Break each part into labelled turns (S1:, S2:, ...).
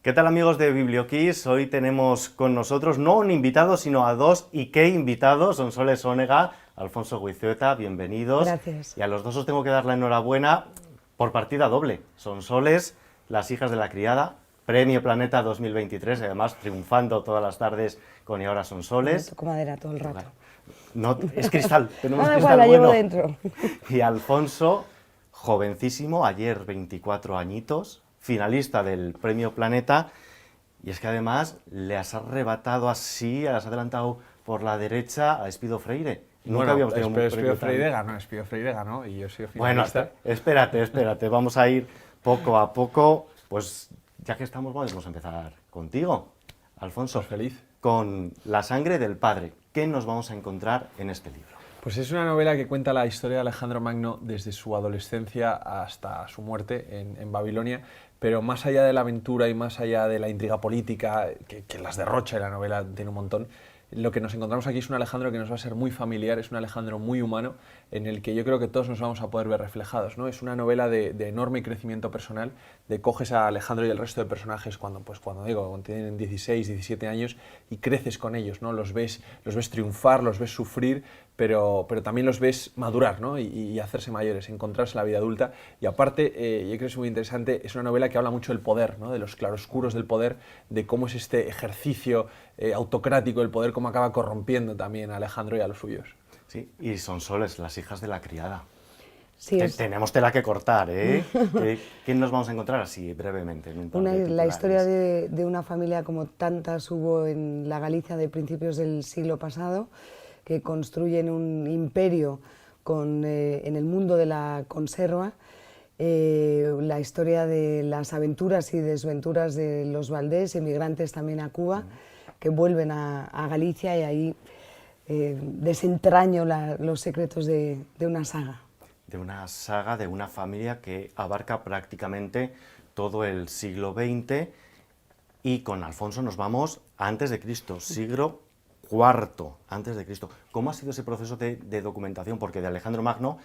S1: ¿Qué tal, amigos de BiblioKids? Hoy tenemos con nosotros no un invitado, sino a dos, y qué invitados, Sonsoles Onega, Alfonso Guizueta, bienvenidos.
S2: Gracias.
S1: Y a los dos os tengo que dar la enhorabuena por partida doble. Sonsoles, Las hijas de la criada, Premio Planeta 2023, además triunfando todas las tardes con Y ahora Sonsoles.
S2: Toco madera todo el rato.
S1: No, es cristal, tenemos
S2: No, da
S1: cristal
S2: igual, la llevo
S1: bueno.
S2: dentro.
S1: Y Alfonso, jovencísimo, ayer 24 añitos, finalista del Premio Planeta, y es que además le has arrebatado así, has adelantado por la derecha a Espido Freire. Nunca habíamos tenido un premio
S3: Espido Freire ganó y yo soy
S1: Bueno,
S3: finalista.
S1: espérate, vamos a ir poco a poco, pues ya que estamos, vamos a empezar contigo, Alfonso,
S3: Pues feliz.
S1: con La sangre del padre. ¿Qué nos vamos a encontrar en este libro?
S3: Pues es una novela que cuenta la historia de Alejandro Magno desde su adolescencia hasta su muerte en Babilonia, pero más allá de la aventura y más allá de la intriga política, que las derrocha y la novela tiene un montón, lo que nos encontramos aquí es un Alejandro que nos va a ser muy familiar, es un Alejandro muy humano, en el que yo creo que todos nos vamos a poder ver reflejados, ¿no? Es una novela de enorme crecimiento personal, de coges a Alejandro y el resto de personajes cuando tienen 16, 17 años y creces con ellos, ¿no? Los ves triunfar, los ves sufrir, pero también los ves madurar, ¿no? y hacerse mayores, encontrarse en la vida adulta. Y aparte, yo creo que es muy interesante, es una novela que habla mucho del poder, ¿no? De los claroscuros del poder, de cómo es este ejercicio autocrático del poder, cómo acaba corrompiendo también a Alejandro y a los suyos.
S1: Sí, y Sonsoles, Las hijas de la criada.
S2: Sí,
S1: Tenemos tela que cortar, ¿eh? ¿Quién nos vamos a encontrar así brevemente? En un par de
S2: la
S1: titulares?
S2: historia de una familia como tantas hubo en la Galicia de principios del siglo pasado, que construyen un imperio en el mundo de la conserva. La historia de las aventuras y desventuras de los Valdés, emigrantes también a Cuba, que vuelven a Galicia, y ahí desentraño los secretos de una saga.
S1: De una saga, de una familia que abarca prácticamente todo el siglo XX, y con Alfonso nos vamos a antes de Cristo, siglo IV antes de Cristo. ¿Cómo ha sido ese proceso de documentación? Porque de Alejandro Magno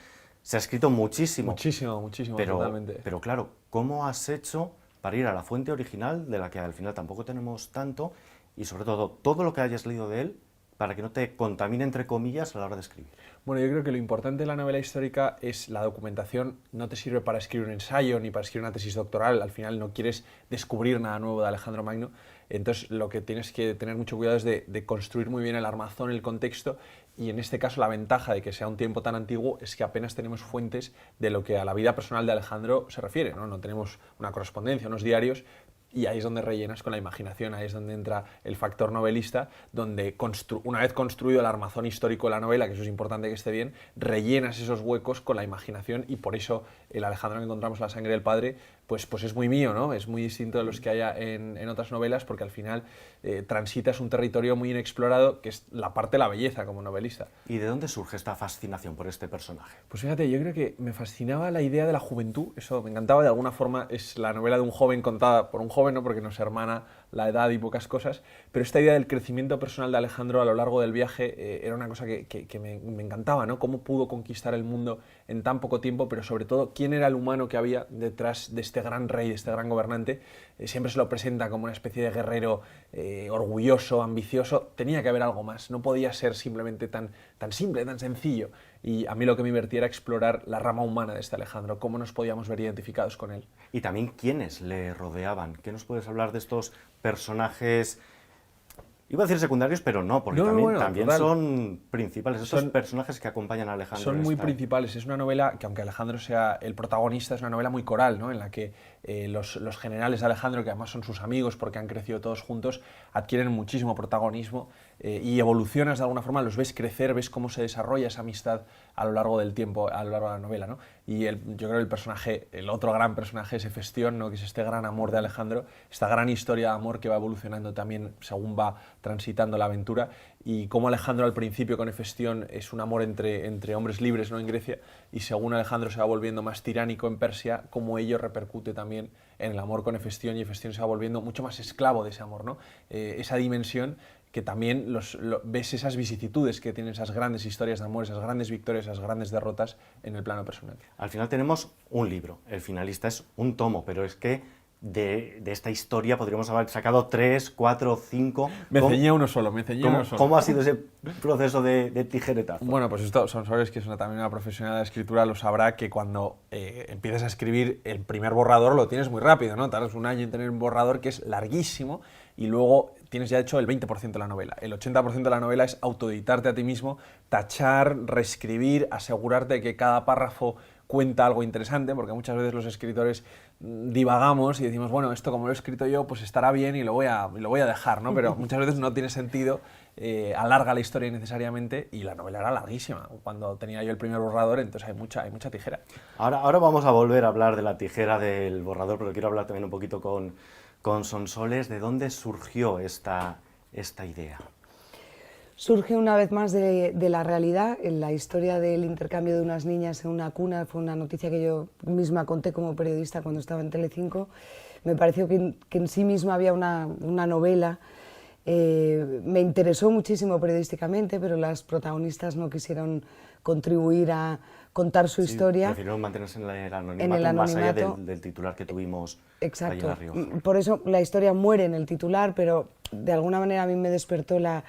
S1: se ha escrito muchísimo.
S3: Muchísimo, totalmente.
S1: Pero claro, ¿cómo has hecho para ir a la fuente original, de la que al final tampoco tenemos tanto, y sobre todo lo que hayas leído de él, para que no te contamine, entre comillas, a la hora de escribir?
S3: Bueno, yo creo que lo importante de la novela histórica es la documentación. No te sirve para escribir un ensayo ni para escribir una tesis doctoral, al final no quieres descubrir nada nuevo de Alejandro Magno. Entonces lo que tienes que tener mucho cuidado es de construir muy bien el armazón, el contexto, y en este caso la ventaja de que sea un tiempo tan antiguo es que apenas tenemos fuentes de lo que a la vida personal de Alejandro se refiere, ¿no? No tenemos una correspondencia, unos diarios, y ahí es donde rellenas con la imaginación, ahí es donde entra el factor novelista, donde una vez construido el armazón histórico de la novela, que eso es importante que esté bien, rellenas esos huecos con la imaginación, y por eso el Alejandro que encontramos en La sangre del padre pues es muy mío, ¿no? Es muy distinto de los que haya en otras novelas, porque al final transitas un territorio muy inexplorado, que es la parte de la belleza como novelista.
S1: ¿Y de dónde surge esta fascinación por este personaje?
S3: Pues fíjate, yo creo que me fascinaba la idea de la juventud, eso me encantaba. De alguna forma es la novela de un joven contada por un joven, ¿no? Porque nos hermana la edad y pocas cosas, pero esta idea del crecimiento personal de Alejandro a lo largo del viaje era una cosa que me encantaba, ¿no? Cómo pudo conquistar el mundo en tan poco tiempo, pero sobre todo quién era el humano que había detrás de este gran rey, de este gran gobernante. Siempre se lo presenta como una especie de guerrero orgulloso, ambicioso. Tenía que haber algo más, no podía ser simplemente tan simple, tan sencillo. Y a mí lo que me divertía era explorar la rama humana de este Alejandro, cómo nos podíamos ver identificados con él.
S1: Y también quiénes le rodeaban. ¿Qué nos puedes hablar de estos personajes? Iba a decir secundarios, pero no, porque también son principales. Estos personajes que acompañan a Alejandro.
S3: Son muy principales. Es una novela que, aunque Alejandro sea el protagonista, es una novela muy coral, ¿no? En la que los generales de Alejandro, que además son sus amigos porque han crecido todos juntos, adquieren muchísimo protagonismo y evolucionas de alguna forma, los ves crecer, ves cómo se desarrolla esa amistad a lo largo del tiempo, a lo largo de la novela, ¿no? Y yo creo que el personaje, el otro gran personaje es Hefestión, ¿no? Que es este gran amor de Alejandro, esta gran historia de amor que va evolucionando también según va transitando la aventura, y cómo Alejandro al principio con Hefestión es un amor entre hombres libres, ¿no? En Grecia, y según Alejandro se va volviendo más tiránico en Persia, cómo ello repercute también en el amor con Hefestión, y Hefestión se va volviendo mucho más esclavo de ese amor, ¿no? Esa dimensión que también ves esas vicisitudes que tienen esas grandes historias de amor, esas grandes victorias, esas grandes derrotas en el plano personal.
S1: Al final tenemos un libro, el finalista es un tomo, pero es que de esta historia podríamos haber sacado 3, 4, 5.
S3: Me ceñía uno solo,
S1: ¿Cómo ha sido ese proceso de tijeretazo?
S3: Bueno, pues esto, Sonsoles, que es también una profesional de escritura, lo sabrá que cuando empiezas a escribir el primer borrador lo tienes muy rápido, ¿no? Tardas un año en tener un borrador que es larguísimo y luego tienes ya hecho el 20% de la novela. El 80% de la novela es autoeditarte a ti mismo, tachar, reescribir, asegurarte de que cada párrafo cuenta algo interesante, porque muchas veces los escritores divagamos y decimos, bueno, esto como lo he escrito yo, pues estará bien y lo voy a dejar, ¿no? Pero muchas veces no tiene sentido, alarga la historia innecesariamente y la novela era larguísima. Cuando tenía yo el primer borrador, entonces hay mucha tijera.
S1: Ahora vamos a volver a hablar de la tijera del borrador, pero quiero hablar también un poquito con Sonsoles. ¿De dónde surgió esta idea?
S2: Surge una vez más de la realidad. En la historia del intercambio de unas niñas en una cuna fue una noticia que yo misma conté como periodista cuando estaba en Telecinco. Me pareció que en sí misma había una novela. Me interesó muchísimo periodísticamente, pero las protagonistas no quisieron contribuir a contar su historia.
S1: Prefirieron mantenerse en el anonimato, más allá del titular que tuvimos.
S2: Exacto.
S1: Allí en La Rioja.
S2: Por eso la historia muere en el titular, pero de alguna manera a mí me despertó la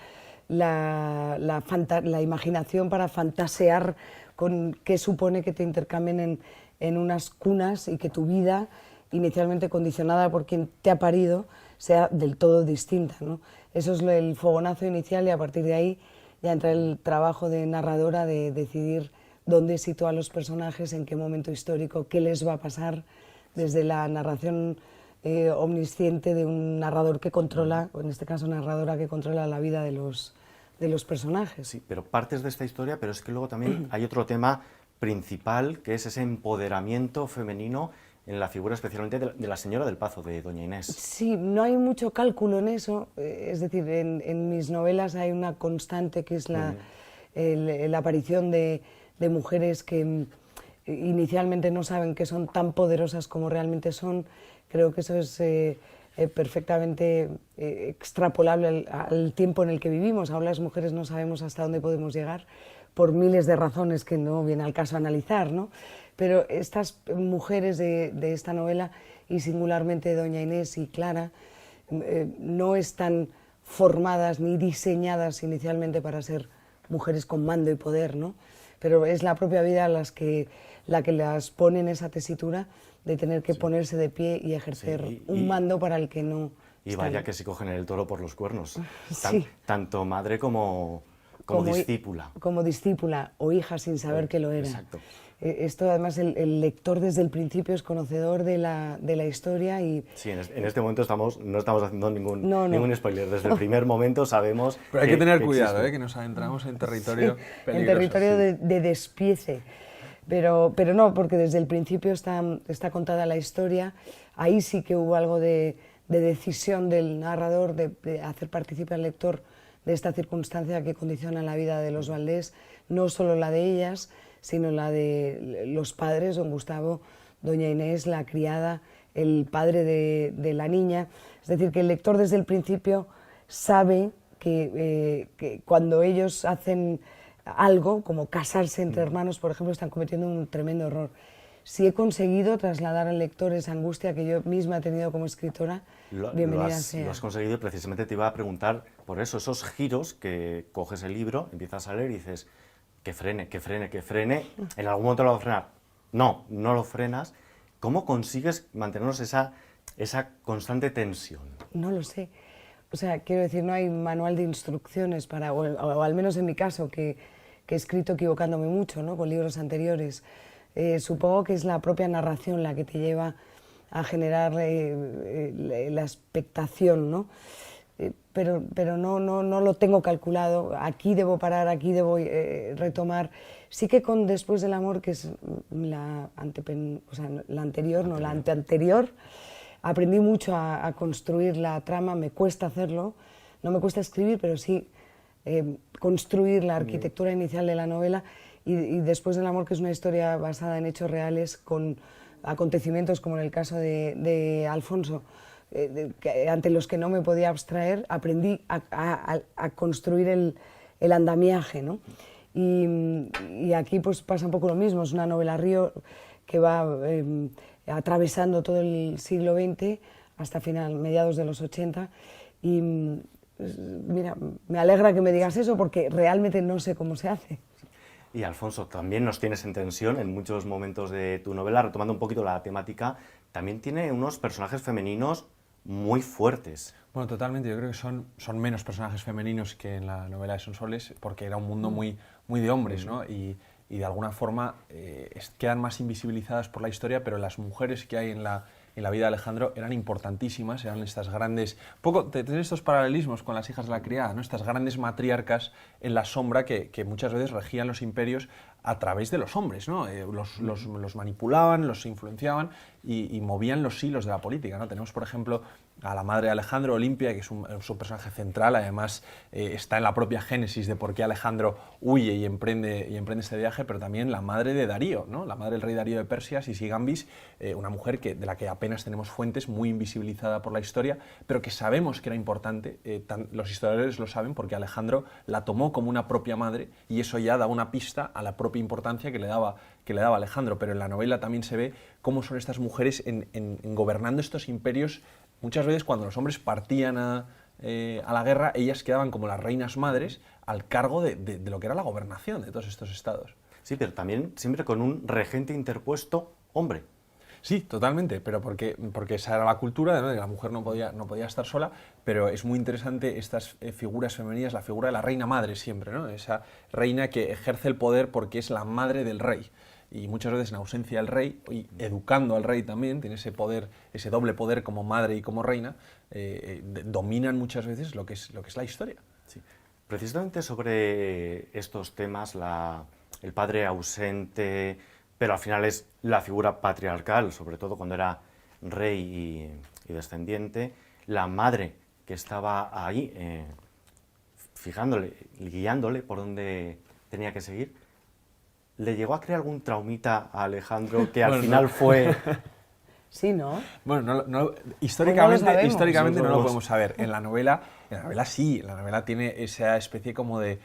S2: imaginación para fantasear con qué supone que te intercambien en unas cunas y que tu vida, inicialmente condicionada por quien te ha parido, sea del todo distinta, ¿no? Eso es el fogonazo inicial y a partir de ahí ya entra el trabajo de narradora de decidir dónde sitúa a los personajes, en qué momento histórico, qué les va a pasar, desde la narración omnisciente de un narrador que controla, o en este caso narradora que controla la vida de los personajes.
S1: Sí, pero partes de esta historia, pero es que luego también hay otro tema principal, que es ese empoderamiento femenino en la figura especialmente de la señora del Pazo, de doña Inés.
S2: Sí, no hay mucho cálculo en eso, es decir, en mis novelas hay una constante que es la aparición de mujeres que inicialmente no saben que son tan poderosas como realmente son. Creo que eso es perfectamente extrapolable al tiempo en el que vivimos. Ahora las mujeres no sabemos hasta dónde podemos llegar por miles de razones que no viene al caso analizar, ¿no? Pero estas mujeres de esta novela, y singularmente doña Inés y Clara, no están formadas ni diseñadas inicialmente para ser mujeres con mando y poder, ¿no? Pero es la propia vida la que las pone en esa tesitura de tener que ponerse de pie y ejercer un mando para el que no...
S1: Y vaya que si cogen el toro por los cuernos,
S2: Sí.
S1: tanto madre como discípula.
S2: Como discípula o hija sin saber que lo era.
S1: Exacto.
S2: Esto además el lector desde el principio es conocedor de la historia y...
S1: Sí, en este momento no estamos haciendo ningún spoiler. Desde el primer momento sabemos.
S3: Pero hay que tener cuidado,
S1: existe.
S3: que nos adentramos en territorio peligroso.
S2: En territorio de despiece. Pero no, porque desde el principio está contada la historia. Ahí sí que hubo algo de decisión del narrador de hacer participar al lector de esta circunstancia que condiciona la vida de los Valdés, no solo la de ellas, sino la de los padres, don Gustavo, doña Inés, la criada, el padre de la niña. Es decir, que el lector desde el principio sabe que cuando ellos hacen algo, como casarse entre hermanos, por ejemplo, están cometiendo un tremendo error. Si he conseguido trasladar al lector esa angustia que yo misma he tenido como escritora, bienvenida sea.
S1: Lo has conseguido y precisamente te iba a preguntar por eso, esos giros que coges el libro, empiezas a leer y dices que frene, en algún momento lo va a frenar. No lo frenas. ¿Cómo consigues mantenernos esa constante tensión?
S2: No lo sé. O sea, quiero decir, no hay manual de instrucciones para, o al menos en mi caso, que he escrito equivocándome mucho, ¿no?, con libros anteriores. Supongo que es la propia narración la que te lleva a generar la expectación, ¿no? Pero no lo tengo calculado. Aquí debo parar, aquí debo retomar. Sí que con Después del amor, que es la anterior, no, la anteanterior, aprendí mucho a construir la trama. Me cuesta hacerlo, no me cuesta escribir, pero sí construir la arquitectura inicial de la novela. Y Después del amor, que es una historia basada en hechos reales, con acontecimientos como en el caso de Alfonso, ante los que no me podía abstraer, aprendí a construir el andamiaje, ¿no? Y aquí pues pasa un poco lo mismo, es una novela río. que va atravesando todo el siglo XX hasta mediados de los 80. Y mira, me alegra que me digas eso porque realmente no sé cómo se hace.
S1: Y Alfonso, también nos tienes en tensión en muchos momentos de tu novela, retomando un poquito la temática, también tiene unos personajes femeninos muy fuertes.
S3: Bueno, totalmente. Yo creo que son menos personajes femeninos que en la novela de Sonsoles, porque era un mundo muy de hombres, ¿no? Y de alguna forma quedan más invisibilizadas por la historia, pero las mujeres que hay en la vida de Alejandro eran importantísimas, eran estas grandes... Tener estos paralelismos con las hijas de la criada, ¿no? Estas grandes matriarcas en la sombra que muchas veces regían los imperios a través de los hombres, ¿no? Los manipulaban, los influenciaban y movían los hilos de la política, ¿no? Tenemos, por ejemplo, a la madre de Alejandro, Olimpia, que es un personaje central, además está en la propia génesis de por qué Alejandro huye y emprende este viaje, pero también la madre de Darío, ¿no? La madre del rey Darío de Persia, Sisigambis, una mujer de la que apenas tenemos fuentes, muy invisibilizada por la historia, pero que sabemos que era importante, los historiadores lo saben porque Alejandro la tomó como una propia madre y eso ya da una pista a la propia importancia que le daba Alejandro, pero en la novela también se ve cómo son estas mujeres en gobernando estos imperios. Muchas veces cuando los hombres partían a la guerra, ellas quedaban como las reinas madres al cargo de lo que era la gobernación de todos estos estados.
S1: Sí, pero también siempre con un regente interpuesto hombre.
S3: Sí, totalmente, pero porque esa era la cultura, ¿no? De que la mujer no podía estar sola, pero es muy interesante estas figuras femeninas, la figura de la reina madre siempre, ¿no? Esa reina que ejerce el poder porque es la madre del rey. Y muchas veces en ausencia del rey, y educando al rey también, tiene ese poder, ese doble poder como madre y como reina, dominan muchas veces lo que es la historia.
S1: Sí. Precisamente sobre estos temas, el padre ausente, pero al final es la figura patriarcal, sobre todo cuando era rey y descendiente, la madre que estaba ahí, fijándole, guiándole por dónde tenía que seguir. ¿Le llegó a crear algún traumita a Alejandro que al final fue...?
S2: Sí, ¿no?
S3: Bueno, históricamente no lo
S1: podemos.
S3: podemos saber. En la novela sí, la novela tiene esa especie como de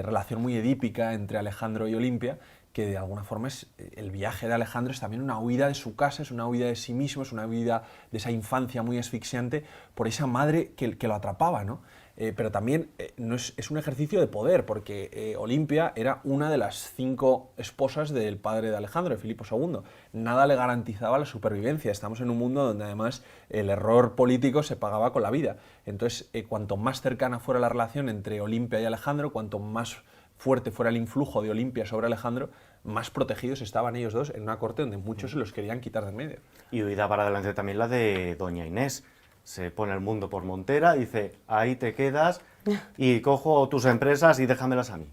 S3: relación muy edípica entre Alejandro y Olimpia, que de alguna forma el viaje de Alejandro es también una huida de su casa, es una huida de sí mismo, es una huida de esa infancia muy asfixiante por esa madre que lo atrapaba, ¿no? Pero también es un ejercicio de poder, porque Olimpia era una de las 5 esposas del padre de Alejandro, de Filipo II. Nada le garantizaba la supervivencia. Estamos en un mundo donde además el error político se pagaba con la vida. Entonces, cuanto más cercana fuera la relación entre Olimpia y Alejandro, cuanto más fuerte fuera el influjo de Olimpia sobre Alejandro, más protegidos estaban ellos dos en una corte donde muchos se los querían quitar de en medio.
S1: Y huida para adelante también la de doña Inés. Se pone el mundo por montera, dice, ahí te quedas y cojo tus empresas y déjamelas a mí.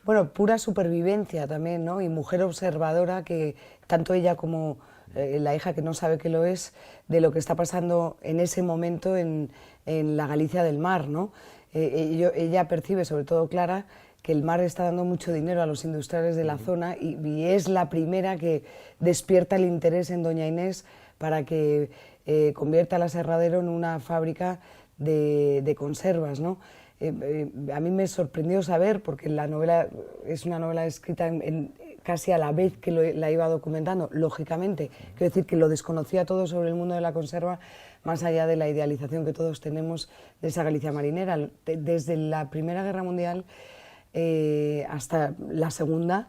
S2: Bueno, pura supervivencia también, ¿no? Y mujer observadora que tanto ella como la hija que no sabe que lo es, de lo que está pasando en ese momento en la Galicia del mar, ¿no? Ella percibe, sobre todo Clara, que el mar está dando mucho dinero a los industriales de la zona y es la primera que despierta el interés en doña Inés para que convierta el aserradero en una fábrica de conservas, ¿no? A mí me sorprendió saber, porque la novela es una novela escrita casi a la vez que la iba documentando, lógicamente, quiero decir que lo desconocía todo sobre el mundo de la conserva, más allá de la idealización que todos tenemos de esa Galicia marinera. Desde la Primera Guerra Mundial hasta la Segunda,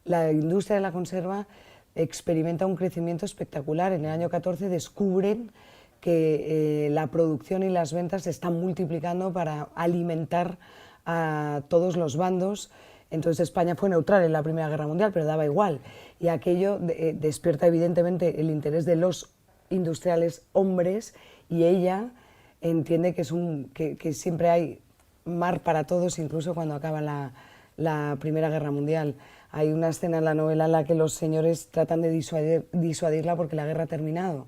S2: la industria de la conserva experimenta un crecimiento espectacular. En el año 14 descubren que la producción y las ventas se están multiplicando para alimentar a todos los bandos. Entonces España fue neutral en la Primera Guerra Mundial, pero daba igual. Y aquello despierta evidentemente el interés de los industriales hombres y ella entiende que siempre hay mar para todos, incluso cuando acaba la Primera Guerra Mundial. Hay una escena en la novela en la que los señores tratan de disuadirla porque la guerra ha terminado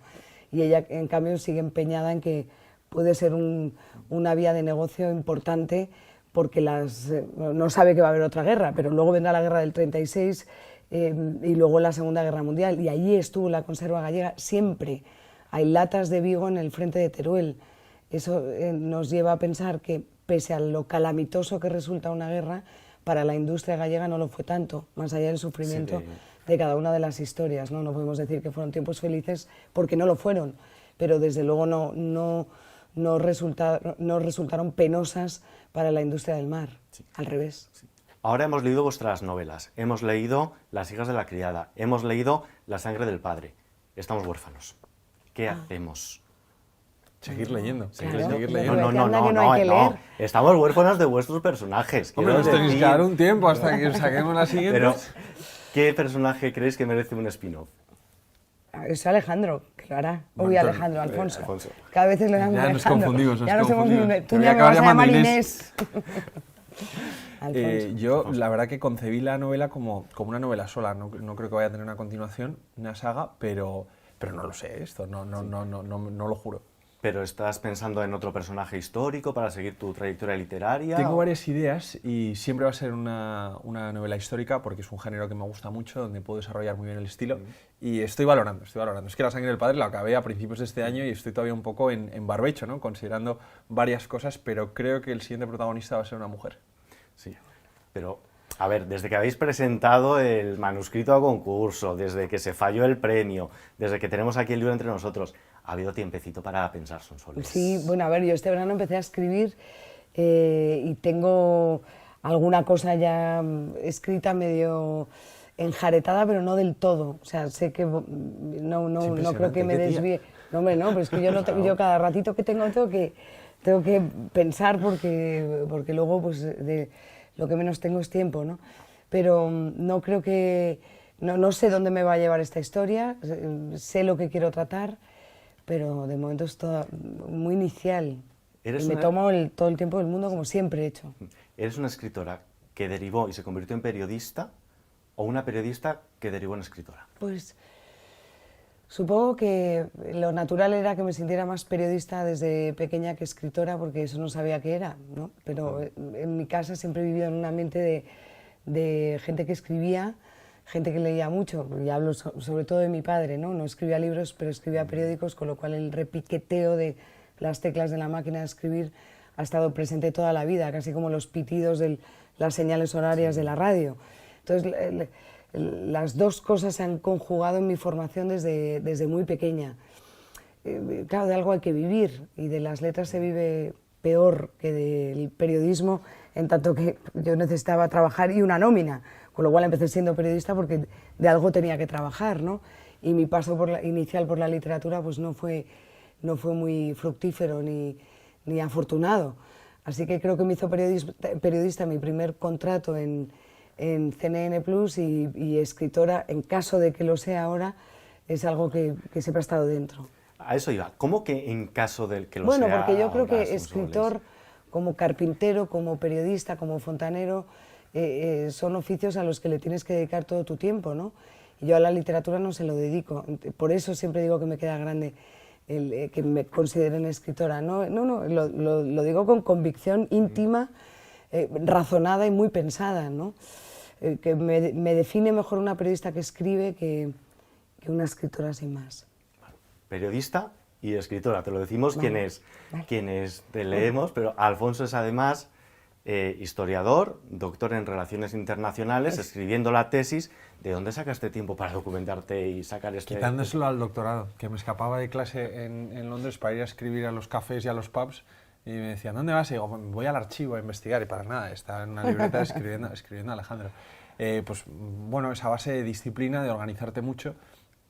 S2: y ella, en cambio, sigue empeñada en que puede ser una vía de negocio importante porque no sabe que va a haber otra guerra, pero luego vendrá la guerra del 36 y luego la Segunda Guerra Mundial y allí estuvo la conserva gallega siempre. Hay latas de Vigo en el frente de Teruel. Eso nos lleva a pensar que pese a lo calamitoso que resulta una guerra, para la industria gallega no lo fue tanto, más allá del sufrimiento, de cada una de las historias, ¿no? No podemos decir que fueron tiempos felices porque no lo fueron, pero desde luego no resultaron penosas para la industria del mar, al revés.
S1: Sí. Ahora hemos leído vuestras novelas, hemos leído Las hijas de la criada, hemos leído La sangre del padre. Estamos huérfanos. ¿Qué hacemos?
S3: Seguir leyendo.
S2: Claro.
S3: Seguir
S2: No,
S3: leyendo.
S2: no hay que leer.
S1: Estamos huérfanos de vuestros personajes.
S3: Hombre, nos tenéis que dar un tiempo hasta que saquemos la siguiente.
S1: Pero, ¿qué personaje creéis que merece un spin-off?
S2: Es Alejandro, que lo hará. Uy,
S3: Antonio,
S2: Alejandro, Alfonso.
S1: Alfonso.
S2: Cada vez le damos
S3: Ya nos
S2: Alejandro.
S3: confundimos,
S2: Ya nos hemos
S3: confundimos.
S2: Tú
S3: Te voy
S2: ya
S3: a
S2: me
S3: acabar
S2: vas a llamar
S3: llamando
S2: Inés. Alfonso.
S3: Yo, la verdad que concebí la novela como una novela sola. No creo que vaya a tener una continuación, una saga, pero no lo sé, esto no lo juro.
S1: ¿Pero estás pensando en otro personaje histórico para seguir tu trayectoria literaria?
S3: Tengo varias ideas y siempre va a ser una novela histórica porque es un género que me gusta mucho, donde puedo desarrollar muy bien el estilo y estoy valorando. Es que La sangre del padre la acabé a principios de este año y estoy todavía un poco en barbecho, ¿no? Considerando varias cosas, pero creo que el siguiente protagonista va a ser una mujer.
S1: Sí, pero, a ver, desde que habéis presentado el manuscrito a concurso, desde que se falló el premio, desde que tenemos aquí el libro entre nosotros, ha habido tiempecito para pensar, Sonsoles.
S2: Sí, bueno, a ver, yo este verano empecé a escribir y tengo alguna cosa ya escrita medio enjaretada, pero no del todo. O sea, sé que no creo que me desvíe. No, hombre, no, pero es que yo, yo cada ratito que tengo tengo que pensar porque luego pues de lo que menos tengo es tiempo, ¿no? Pero no creo que... No sé dónde me va a llevar esta historia, sé lo que quiero tratar, pero de momento es todo muy inicial. Y me tomo todo el tiempo del mundo como siempre he hecho.
S1: ¿Eres una escritora que derivó y se convirtió en periodista o una periodista que derivó en escritora?
S2: Pues supongo que lo natural era que me sintiera más periodista desde pequeña que escritora, porque eso no sabía qué era, ¿no? Pero en mi casa siempre he vivido en un ambiente de gente que escribía, gente que leía mucho, y hablo sobre todo de mi padre, ¿no? No escribía libros, pero escribía periódicos, con lo cual el repiqueteo de las teclas de la máquina de escribir ha estado presente toda la vida, casi como los pitidos de las señales horarias de la radio. Entonces, las dos cosas se han conjugado en mi formación desde muy pequeña. Claro, de algo hay que vivir, y de las letras se vive peor que del periodismo, en tanto que yo necesitaba trabajar y una nómina, con lo cual empecé siendo periodista porque de algo tenía que trabajar, ¿no? Y mi paso inicial por la literatura pues no fue muy fructífero ni afortunado. Así que creo que me hizo periodista mi primer contrato en CNN Plus y escritora, en caso de que lo sea ahora, es algo que siempre ha estado dentro.
S1: A eso iba. ¿Cómo que en caso del que lo sea?
S2: Bueno, porque yo creo
S1: ahora,
S2: que escritor, como carpintero, como periodista, como fontanero, son oficios a los que le tienes que dedicar todo tu tiempo, ¿no? Y yo a la literatura no se lo dedico. Por eso siempre digo que me queda grande que me consideren escritora. No, lo digo con convicción íntima, razonada y muy pensada, ¿no? Que me define mejor una periodista que escribe que una escritora sin más.
S1: Periodista y escritora, te lo decimos quienes te leemos, pero Alfonso es además historiador, doctor en Relaciones Internacionales, escribiendo la tesis. ¿De dónde sacaste tiempo para documentarte y sacar este...?
S3: Quitándoselo al doctorado, que me escapaba de clase en Londres para ir a escribir a los cafés y a los pubs, y me decían, ¿dónde vas? Y digo, voy al archivo a investigar, y para nada, está en una libreta escribiendo a Alejandro. Pues bueno, esa base de disciplina, de organizarte mucho,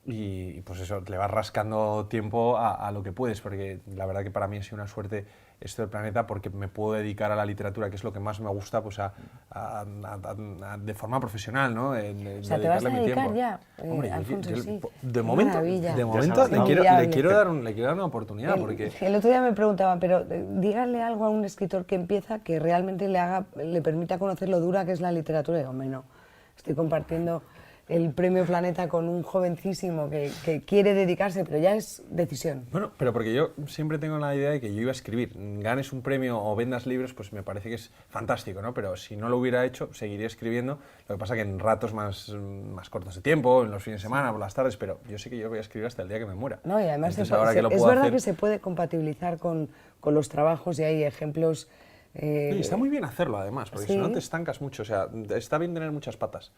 S3: y pues eso, le vas rascando tiempo a lo que puedes, porque la verdad que para mí ha sido una suerte esto del Planeta, porque me puedo dedicar a la literatura, que es lo que más me gusta, pues de forma profesional, ¿no?
S2: O sea, ¿te vas a dedicar ya?
S3: Hombre,
S2: Alfonso, sí.
S3: de momento le quiero dar una oportunidad, porque...
S2: El otro día me preguntaban, pero díganle algo a un escritor que empieza que realmente le permita conocer lo dura que es la literatura. Y digo, hombre, no, estoy compartiendo el premio Planeta con un jovencísimo que quiere dedicarse, pero ya es decisión.
S3: Bueno, pero porque yo siempre tengo la idea de que yo iba a escribir. Ganes un premio o vendas libros, pues me parece que es fantástico, ¿no? Pero si no lo hubiera hecho, seguiría escribiendo. Lo que pasa que en ratos más cortos de tiempo, en los fines de semana, por las tardes, pero yo sé que yo voy a escribir hasta el día que me muera.
S2: No, y además
S3: es
S2: verdad que se puede compatibilizar con los trabajos, y hay ejemplos...
S3: Y está muy bien hacerlo, además, porque
S2: ¿sí?
S3: si no te estancas mucho. O sea, está bien tener muchas patas.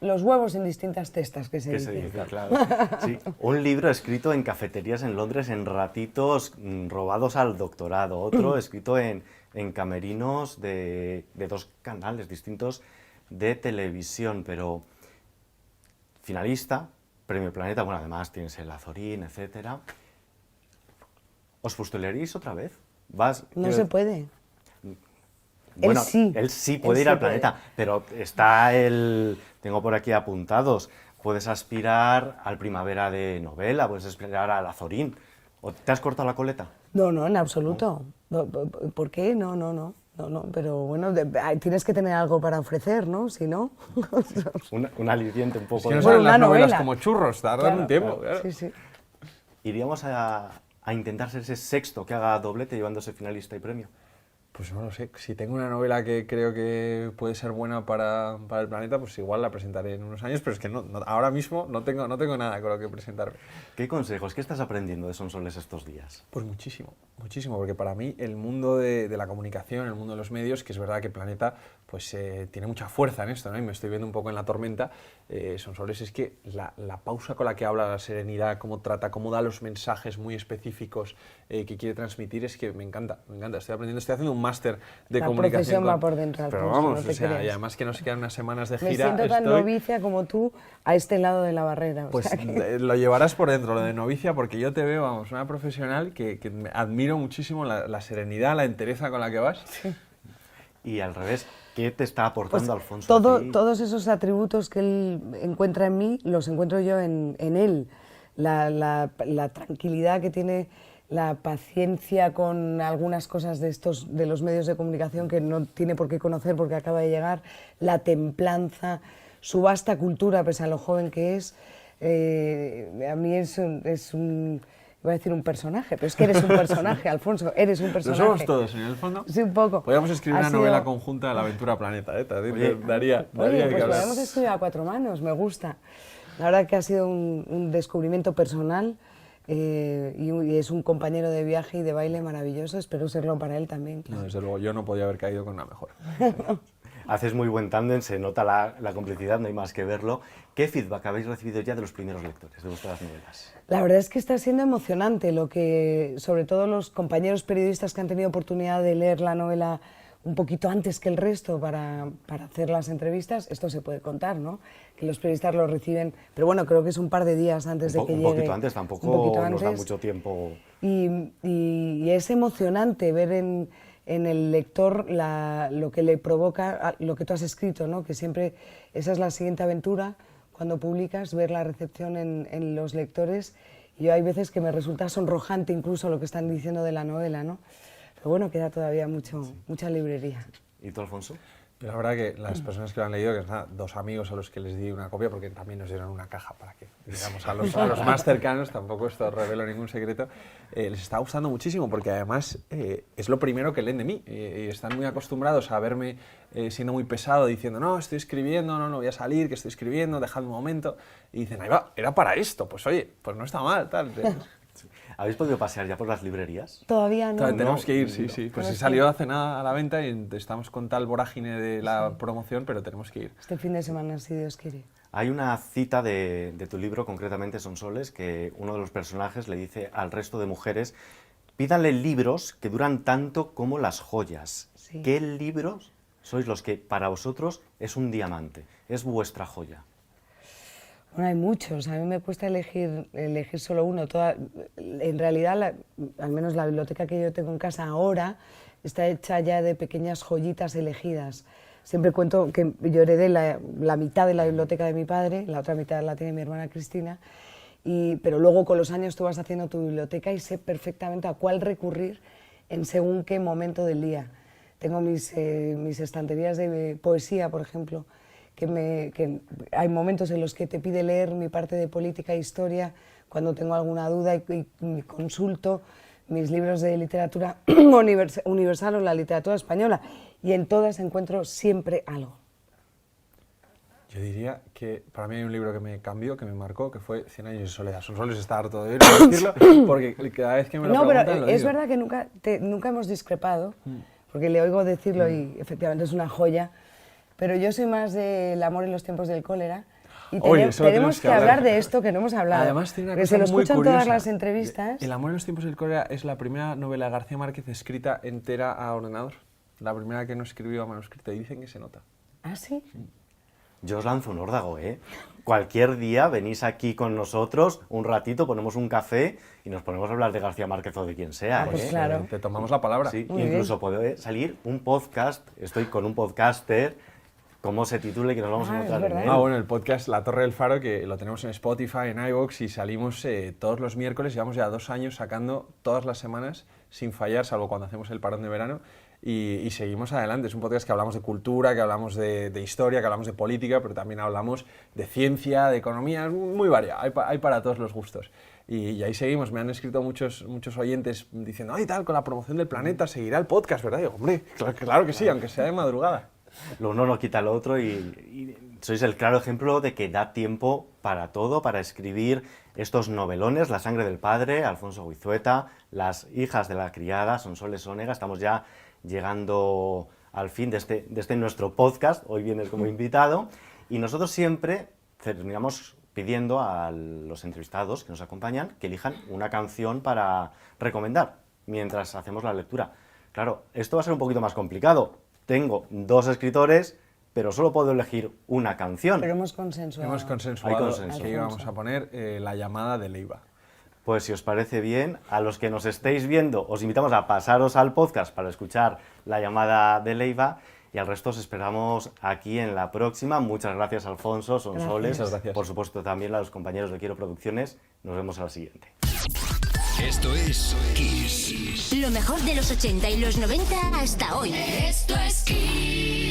S2: los huevos en distintas cestas, que se
S1: ¿Qué
S2: dice.
S1: se dice? Claro. Sí. Un libro escrito en cafeterías en Londres en ratitos robados al doctorado, otro escrito en camerinos de 2 canales distintos de televisión, pero finalista, Premio Planeta, bueno, además tienes el Azorín, etcétera. ¿Os postularéis otra vez?
S2: No se puede.
S1: Bueno,
S2: él
S1: sí puede ir al Planeta, pero está tengo por aquí apuntados, puedes aspirar al Primavera de Novela, puedes aspirar al Azorín. ¿O te has cortado la coleta?
S2: No, en absoluto. ¿Por qué? No, pero bueno, tienes que tener algo para ofrecer, ¿no? Si no...
S1: un aliciente un poco.
S3: Es que no
S1: de...
S3: salen
S2: una
S3: las novelas
S2: novela.
S3: como churros, tardan un tiempo. Claro.
S2: Sí.
S1: Iríamos a intentar ser ese sexto que haga doblete llevándose finalista y premio.
S3: Pues no lo sé, si tengo una novela que creo que puede ser buena para el Planeta, pues igual la presentaré en unos años, pero es que ahora mismo no tengo nada con lo que presentarme.
S1: ¿Qué consejos, qué estás aprendiendo de Sonsoles estos días?
S3: Pues muchísimo, porque para mí el mundo de la comunicación, el mundo de los medios, que es verdad que Planeta pues tiene mucha fuerza en esto, ¿no? Y me estoy viendo un poco en la tormenta, Sonsoles es que la pausa con la que habla, la serenidad, cómo trata, cómo da los mensajes muy específicos que quiere transmitir, es que me encanta, estoy aprendiendo, estoy haciendo un máster de
S2: la
S3: comunicación.
S2: La profesión va por dentro,
S3: pero
S2: Alfonso,
S3: vamos,
S2: no te creas.
S3: y además que nos quedan unas semanas de gira.
S2: Me siento tan novicia como tú a este lado de la barrera.
S3: Pues lo llevarás por dentro, lo de novicia, porque yo te veo, vamos, una profesional que admiro muchísimo la serenidad, la entereza con la que vas.
S2: Sí.
S1: Y al revés, ¿qué te está aportando Alfonso?
S2: Todos esos atributos que él encuentra en mí, los encuentro yo en él. La tranquilidad que tiene, la paciencia con algunas cosas de los medios de comunicación que no tiene por qué conocer porque acaba de llegar, la templanza, su vasta cultura, pese a lo joven que es. A mí es un iba a decir un personaje, pero es que eres un personaje, Alfonso, eres un personaje.
S3: Lo somos todos, en el fondo.
S2: Sí, un poco.
S3: Podríamos escribir una novela conjunta de la aventura Planeta, ¿eh? Daría
S2: pues
S3: que hablar.
S2: podríamos escribir a 4 manos, me gusta. La verdad que ha sido un descubrimiento personal y es un compañero de viaje y de baile maravilloso, espero serlo para él también. Claro.
S3: No, desde luego, yo no podía haber caído con una mejor.
S1: Haces muy buen tándem, se nota la complicidad, no hay más que verlo. ¿Qué feedback habéis recibido ya de los primeros lectores de vuestras novelas?
S2: La verdad es que está siendo emocionante, sobre todo los compañeros periodistas que han tenido oportunidad de leer la novela un poquito antes que el resto para hacer las entrevistas. Esto se puede contar, ¿no? Que los periodistas lo reciben, pero bueno, creo que es un par de días antes de que llegue.
S1: Un poquito antes, tampoco nos da mucho tiempo.
S2: Y es emocionante ver en el lector lo que le provoca, lo que tú has escrito, ¿no? Que siempre esa es la siguiente aventura, cuando publicas, ver la recepción en los lectores. Y yo hay veces que me resulta sonrojante incluso lo que están diciendo de la novela, ¿no? Pero bueno, queda todavía mucha librería.
S1: ¿Y tú, Alfonso?
S3: La verdad que las personas que lo han leído, que son 2 amigos a los que les di una copia, porque también nos dieron una caja para que, digamos, a los más cercanos, tampoco esto revelo ningún secreto, les está gustando muchísimo, porque además es lo primero que leen de mí, y están muy acostumbrados a verme siendo muy pesado, diciendo, no, estoy escribiendo, no voy a salir, que estoy escribiendo, dejadme un momento, y dicen, ahí va, era para esto, pues oye, pues no está mal, tal.
S1: ¿Habéis podido pasear ya por las librerías?
S2: Todavía no.
S3: Tenemos que ir, sí. Pues si salió hace nada a la venta y estamos con tal vorágine de la promoción, pero tenemos que ir.
S2: Este fin de semana, si Dios quiere.
S1: Hay una cita de tu libro, concretamente Sonsoles, que uno de los personajes le dice al resto de mujeres: pídanle libros que duran tanto como las joyas.
S2: Sí.
S1: ¿Qué libros sois los que para vosotros es un diamante, es vuestra joya?
S2: Bueno, hay muchos, a mí me cuesta elegir solo uno. En realidad, al menos la biblioteca que yo tengo en casa ahora está hecha ya de pequeñas joyitas elegidas. Siempre cuento que yo heredé la mitad de la biblioteca de mi padre, la otra mitad la tiene mi hermana Cristina, pero luego con los años tú vas haciendo tu biblioteca y sé perfectamente a cuál recurrir en según qué momento del día. Tengo mis estanterías de poesía, por ejemplo, que hay momentos en los que te pide leer mi parte de política e historia cuando tengo alguna duda y consulto mis libros de literatura universal o la literatura española, y en todas encuentro siempre algo.
S3: Yo diría que para mí hay un libro que me cambió, que me marcó, que fue 100 años de soledad. Sonsoles está harto de decirlo, porque cada vez que me lo preguntan
S2: pero
S3: lo
S2: es
S3: digo.
S2: verdad que nunca hemos discrepado, porque le oigo decirlo y efectivamente es una joya. Pero yo soy más del amor en los tiempos del cólera, Y
S3: Oye, eso lo
S2: tenemos que hablar de esto que no hemos hablado.
S3: Además, tiene una
S2: que
S3: cosa
S2: se lo
S3: muy
S2: escuchan
S3: curiosa.
S2: todas las entrevistas.
S3: El amor en los tiempos del cólera es la primera novela de García Márquez escrita entera a ordenador. La primera que no escribió a manuscrito, y dicen que se nota.
S2: ¿Ah, sí?
S1: Yo os lanzo un órdago, ¿eh? Cualquier día venís aquí con nosotros, un ratito, ponemos un café y nos ponemos a hablar de García Márquez o de quien sea,
S2: Ah, pues
S1: ¿eh?
S2: claro.
S3: Te tomamos la palabra.
S1: Sí,
S2: Muy
S1: incluso puede salir un podcast, estoy con un podcaster, cómo se titule, que nos vamos a
S2: Ah,
S1: encontrar
S2: es
S1: en
S2: verdad.
S1: él.
S3: Bueno, el podcast La Torre del Faro, que lo tenemos en Spotify, en iVoox, y salimos todos los miércoles. Llevamos ya 2 años sacando todas las semanas sin fallar, salvo cuando hacemos el parón de verano, y seguimos adelante. Es un podcast que hablamos de cultura, que hablamos de historia, que hablamos de política, pero también hablamos de ciencia, de economía, es muy variado, hay para todos los gustos. Y ahí seguimos. Me han escrito muchos oyentes diciendo, ay, tal, con la promoción del Planeta seguirá el podcast, ¿verdad? Y digo, hombre, claro que sí, aunque sea de madrugada.
S1: Lo uno no quita lo otro y sois el claro ejemplo de que da tiempo para todo, para escribir estos novelones, La sangre del padre, Alfonso Guizueta, Las hijas de la criada, Sonsoles Onega. Estamos ya llegando al fin de este nuestro podcast, hoy vienes como invitado, y nosotros siempre terminamos pidiendo a los entrevistados que nos acompañan que elijan una canción para recomendar mientras hacemos la lectura. Claro, esto va a ser un poquito más complicado. Tengo 2 escritores, pero solo puedo elegir una canción.
S2: Pero hemos consensuado.
S3: Hemos consensuado
S1: Hay consenso.
S3: que íbamos a poner La llamada de Leiva.
S1: Pues si os parece bien, a los que nos estéis viendo, os invitamos a pasaros al podcast para escuchar La llamada de Leiva, y al resto os esperamos aquí en la próxima. Muchas gracias, Alfonso, Sonsoles.
S3: Muchas gracias.
S1: Por supuesto, también a los compañeros de Quiero Producciones. Nos vemos a la siguiente.
S4: Esto es Kiss.
S5: Lo mejor de los 80 y los 90 hasta hoy.
S4: Esto es Kiss.